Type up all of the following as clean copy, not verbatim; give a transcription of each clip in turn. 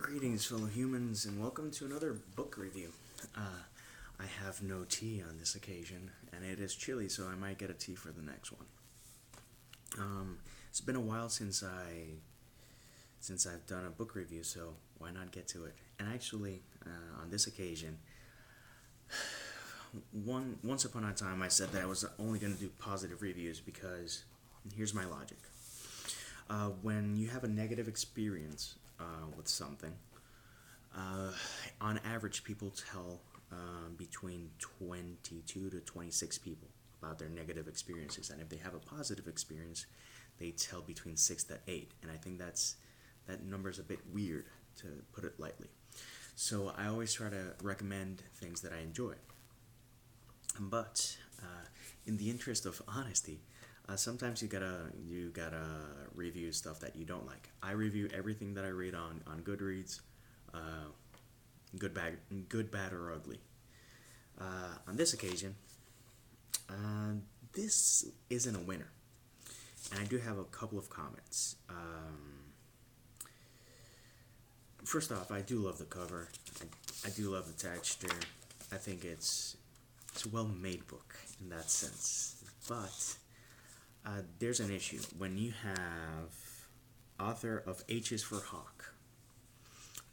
Greetings, fellow humans, and welcome to another book review. I have no tea on this occasion, and it is chilly, so I might get a tea for the next one. It's been a while since I've done a book review, so why not get to it? And actually, on this occasion, once upon a time, I said that I was only going to do positive reviews because here's my logic. When you have a negative experience with something, on average, people tell between 22 to 26 people about their negative experiences, and if they have a positive experience, they tell between 6 to 8. And I think that number is a bit weird, to put it lightly. So I always try to recommend things that I enjoy. But in the interest of honesty, sometimes you gotta review stuff that you don't like. I review everything that I read on Goodreads, good, bad, or ugly. On this occasion, this isn't a winner, and I do have a couple of comments. First off, I do love the cover. I do love the texture. I think it's a well-made book in that sense, but there's an issue when you have author of H is for Hawk.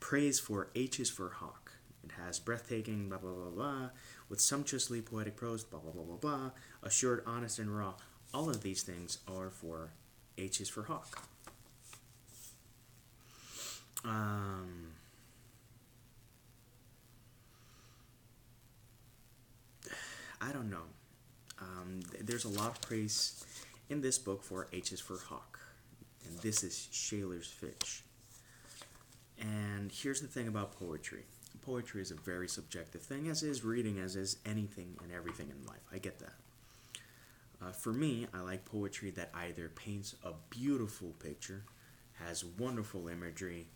Praise for H is for Hawk. It has breathtaking blah blah blah blah with sumptuously poetic prose blah blah blah blah blah, assured, honest, and raw. All of these things are for H is for Hawk. I don't know. There's a lot of praise in this book for H is for Hawk, and this is Shaler's fish. And here's the thing about poetry. Poetry is a very subjective thing, as is reading, as is anything and everything in life. I get that. For me, I like poetry that either paints a beautiful picture, has wonderful imagery,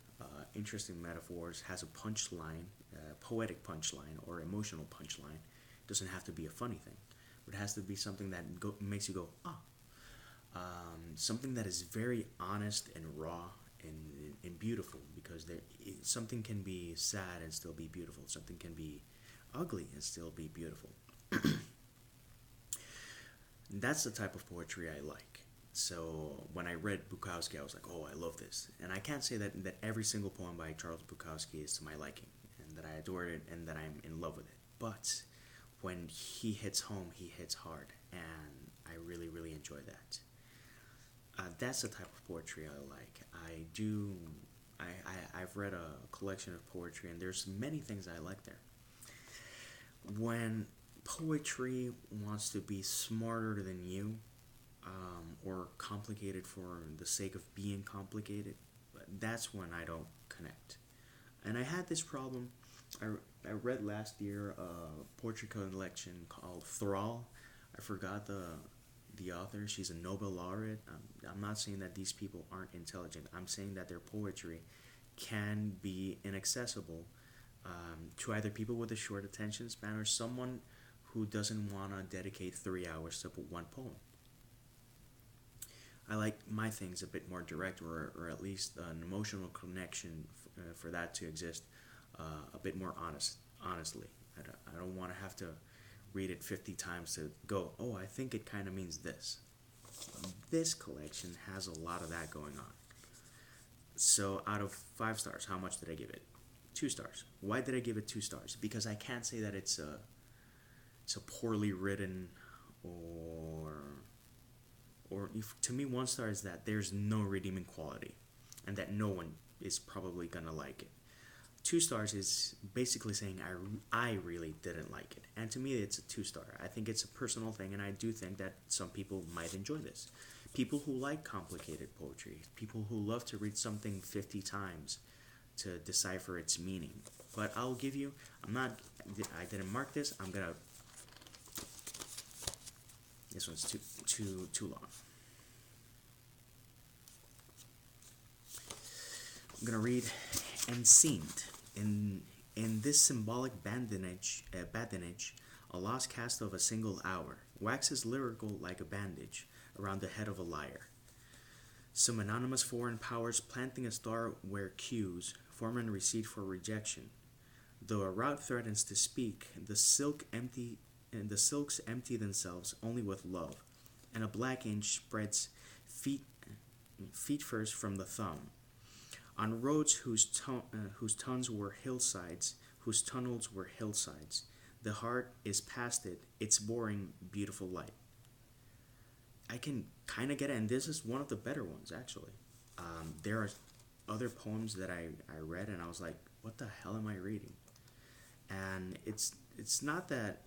interesting metaphors, has a punchline, poetic punchline, or emotional punchline. It doesn't have to be a funny thing. It has to be something that makes you go, ah. Something that is very honest and raw and beautiful, because something can be sad and still be beautiful. Something can be ugly and still be beautiful. That's the type of poetry I like. So when I read Bukowski, I was like, oh, I love this. And I can't say that every single poem by Charles Bukowski is to my liking, and that I adore it, and that I'm in love with it. But when he hits home, he hits hard, and I really, really enjoy that. That's the type of poetry I like. I've read a collection of poetry, and there's many things I like there. When poetry wants to be smarter than you, or complicated for the sake of being complicated, that's when I don't connect. And I had this problem. I read last year a poetry collection called Thrall. I forgot the author. She's a Nobel laureate. I'm not saying that these people aren't intelligent. I'm saying that their poetry can be inaccessible to either people with a short attention span or someone who doesn't want to dedicate 3 hours to one poem. I like my things a bit more direct, or at least an emotional connection for that to exist a bit more honestly. I don't want to have to read it 50 times to go, oh, I think it kind of means this. This collection has a lot of that going on. So out of 5 stars, how much did I give it? 2 stars. Why did I give it 2 stars? Because I can't say that it's a poorly written, or if, to me, 1 star is that there's no redeeming quality, and that no one is probably gonna like it. 2 stars is basically saying I really didn't like it. And to me, it's a 2 star. I think it's a personal thing, and I do think that some people might enjoy this. People who like complicated poetry, people who love to read something 50 times to decipher its meaning. But I'll give you, I didn't mark this, this one's too long. I'm gonna read Enseamed. In this symbolic badinage, a lost cast of a single hour waxes lyrical like a bandage around the head of a liar. Some anonymous foreign powers planting a star where cues form and receipt for rejection. Though a route threatens to speak, the silks empty themselves only with love, and a black inch spreads feet first from the thumb. On roads whose tunnels were hillsides, the heart is past it, its boring, beautiful light. I can kind of get it, and this is one of the better ones, actually. There are other poems that I read, and I was like, what the hell am I reading? And it's not that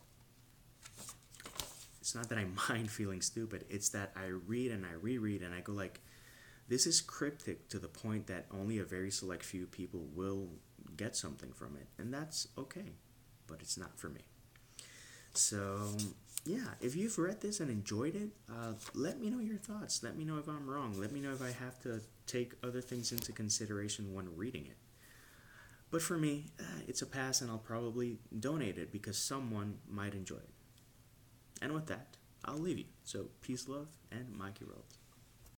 I mind feeling stupid. It's that I read and I reread and I go like, this is cryptic to the point that only a very select few people will get something from it, and that's okay, but it's not for me. So yeah, if you've read this and enjoyed it, let me know your thoughts. Let me know if I'm wrong. Let me know if I have to take other things into consideration when reading it. But for me, it's a pass, and I'll probably donate it because someone might enjoy it. And with that, I'll leave you. So peace, love, and maki rolls.